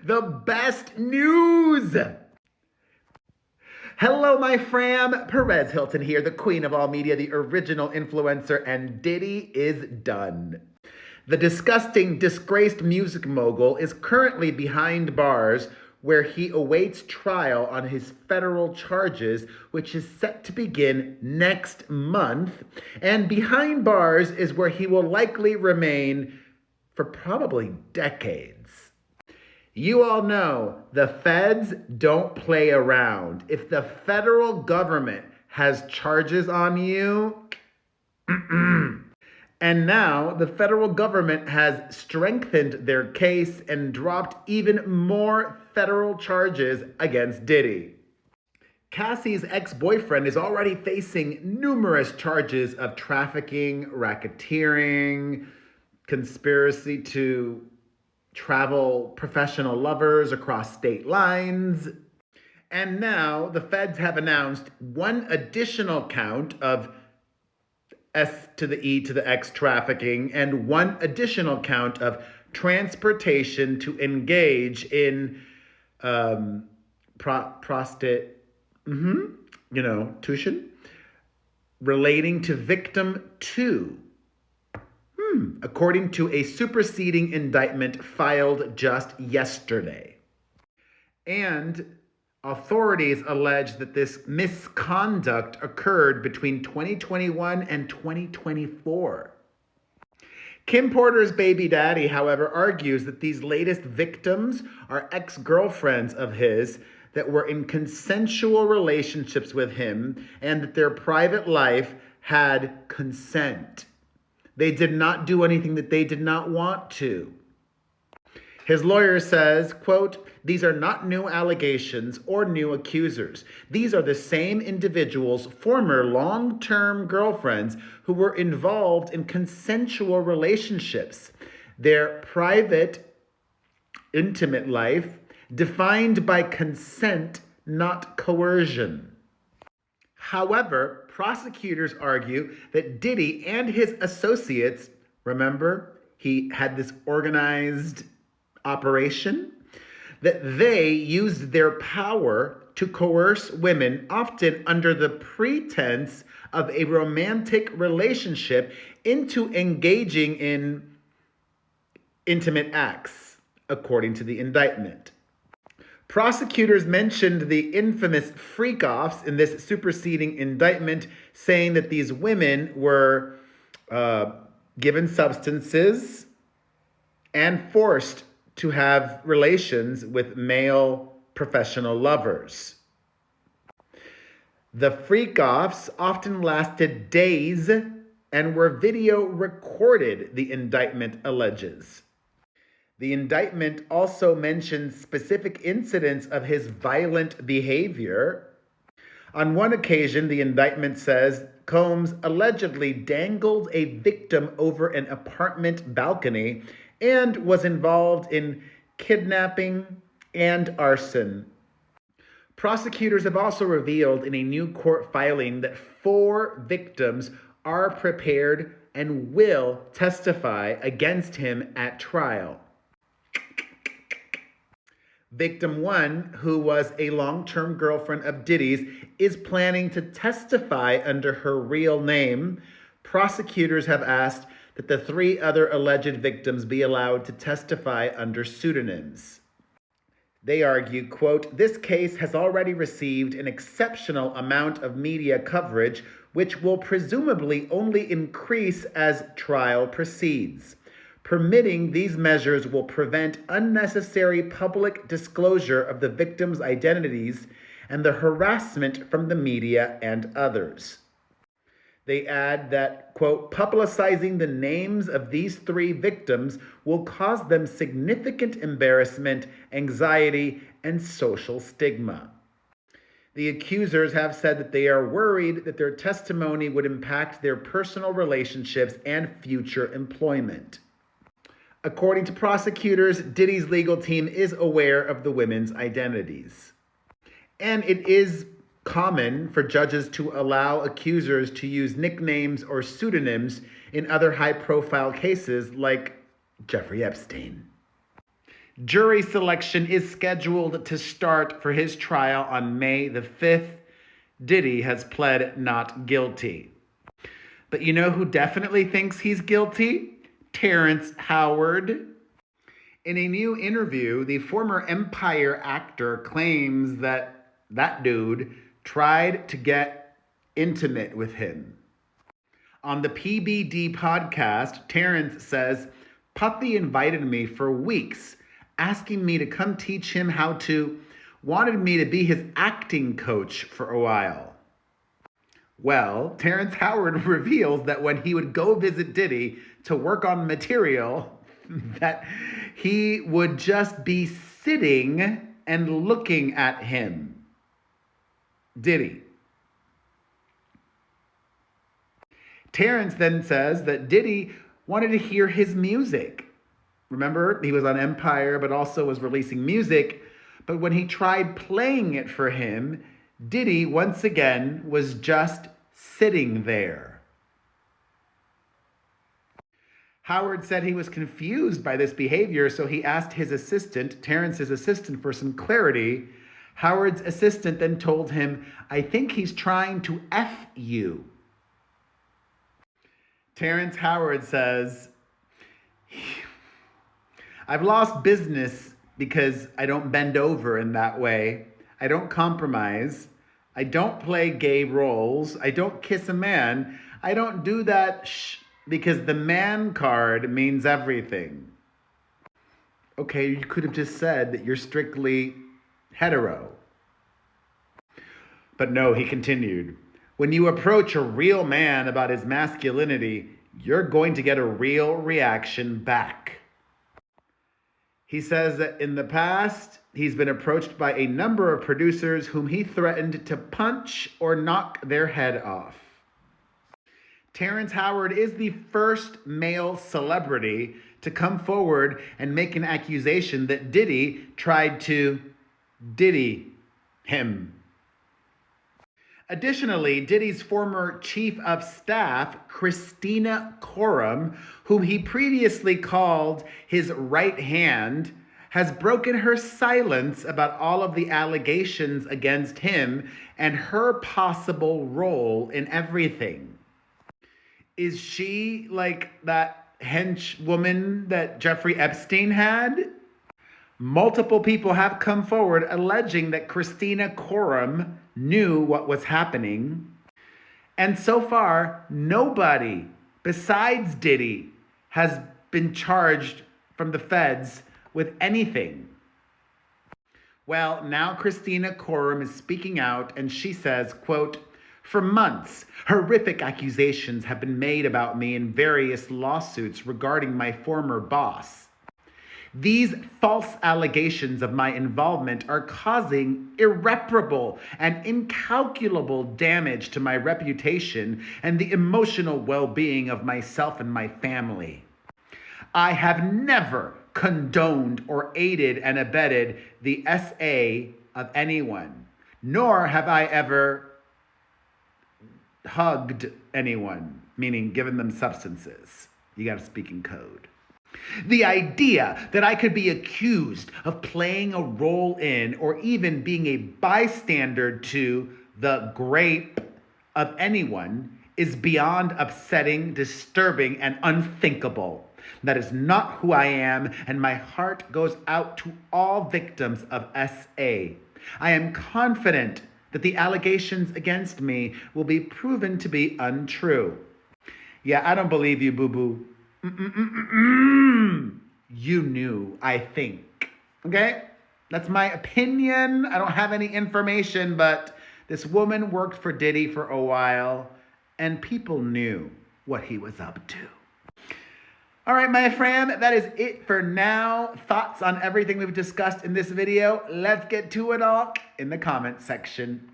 The best news! Hello, my fam. Perez Hilton here, the queen of all media, the original influencer, and Diddy is done. The disgusting, disgraced music mogul is currently behind bars where he awaits trial on his federal charges, which is set to begin next month. And behind bars is where he will likely remain for probably decades. You all know the feds don't play around. If the federal government has charges on you, and now the federal government has strengthened their case and dropped even more federal charges against Diddy. Cassie's ex-boyfriend is already facing numerous charges of trafficking, racketeering, conspiracy to travel professional lovers across state lines. And now the feds have announced one additional count of S to the E to the X trafficking and one additional count of transportation to engage in tuition relating to victim 2. According to a superseding indictment filed just yesterday. And authorities allege that this misconduct occurred between 2021 and 2024. Kim Porter's baby daddy, however, argues that these latest victims are ex-girlfriends of his that were in consensual relationships with him and that their private life had consent. They did not do anything that they did not want to. His lawyer says, quote, "These are not new allegations or new accusers. These are the same individuals, former long-term girlfriends who were involved in consensual relationships. Their private, intimate life defined by consent, not coercion." However, prosecutors argue that Diddy and his associates, remember, he had this organized operation, that they used their power to coerce women, often under the pretense of a romantic relationship, into engaging in intimate acts, according to the indictment. Prosecutors mentioned the infamous freak-offs in this superseding indictment, saying that these women were given substances and forced to have relations with male professional lovers. The freak-offs often lasted days and were video recorded, the indictment alleges. The indictment also mentions specific incidents of his violent behavior. On one occasion, the indictment says Combs allegedly dangled a victim over an apartment balcony and was involved in kidnapping and arson. Prosecutors have also revealed in a new court filing that 4 victims are prepared and will testify against him at trial. Victim 1, who was a long-term girlfriend of Diddy's, is planning to testify under her real name. Prosecutors have asked that the 3 other alleged victims be allowed to testify under pseudonyms. They argue, quote, "This case has already received an exceptional amount of media coverage, which will presumably only increase as trial proceeds. Permitting these measures will prevent unnecessary public disclosure of the victims' identities and the harassment from the media and others." They add that, quote, "Publicizing the names of these 3 victims will cause them significant embarrassment, anxiety, and social stigma." The accusers have said that they are worried that their testimony would impact their personal relationships and future employment. According to prosecutors, Diddy's legal team is aware of the women's identities. And it is common for judges to allow accusers to use nicknames or pseudonyms in other high-profile cases like Jeffrey Epstein. Jury selection is scheduled to start for his trial on May the 5th. Diddy has pled not guilty. But you know who definitely thinks he's guilty? Terrence Howard. In a new interview, the former Empire actor claims that dude tried to get intimate with him. On the PBD podcast, Terrence says, Puffy invited me for weeks, asking me to come teach him wanted me to be his acting coach for a while. Well, Terrence Howard reveals that when he would go visit Diddy to work on material, that he would just be sitting and looking at him. Diddy. Terrence then says that Diddy wanted to hear his music. Remember, he was on Empire, but also was releasing music. But when he tried playing it for him, Diddy, once again, was just sitting there. Howard said he was confused by this behavior, so he asked his assistant, Terrence's assistant, for some clarity. Howard's assistant then told him, I think he's trying to F you. Terrence Howard says, I've lost business because I don't bend over in that way. I don't compromise. I don't play gay roles. I don't kiss a man. I don't do that because the man card means everything. Okay, you could have just said that you're strictly hetero. But no, he continued. When you approach a real man about his masculinity, you're going to get a real reaction back. He says that in the past, he's been approached by a number of producers whom he threatened to punch or knock their head off. Terrence Howard is the first male celebrity to come forward and make an accusation that Diddy tried to Diddy him. Additionally, Diddy's former chief of staff, Christina Coram, whom he previously called his right hand, has broken her silence about all of the allegations against him and her possible role in everything. Is she like that hench woman that Jeffrey Epstein had? Multiple people have come forward alleging that Christina Coram knew what was happening. And so far, nobody besides Diddy has been charged from the feds with anything. Well, now Christina Coram is speaking out and she says, quote, for months, horrific accusations have been made about me in various lawsuits regarding my former boss. These false allegations of my involvement are causing irreparable and incalculable damage to my reputation and the emotional well-being of myself and my family. I have never condoned or aided and abetted the SA of anyone, nor have I ever hugged anyone, meaning given them substances. You got to speak in code. The idea that I could be accused of playing a role in or even being a bystander to the grape of anyone is beyond upsetting, disturbing, and unthinkable. That is not who I am, and my heart goes out to all victims of SA. I am confident that the allegations against me will be proven to be untrue. Yeah, I don't believe you, boo-boo. You knew, I think. Okay? That's my opinion. I don't have any information, but this woman worked for Diddy for a while, and people knew what he was up to. All right, my friend, that is it for now. Thoughts on everything we've discussed in this video? Let's get to it all in the comment section.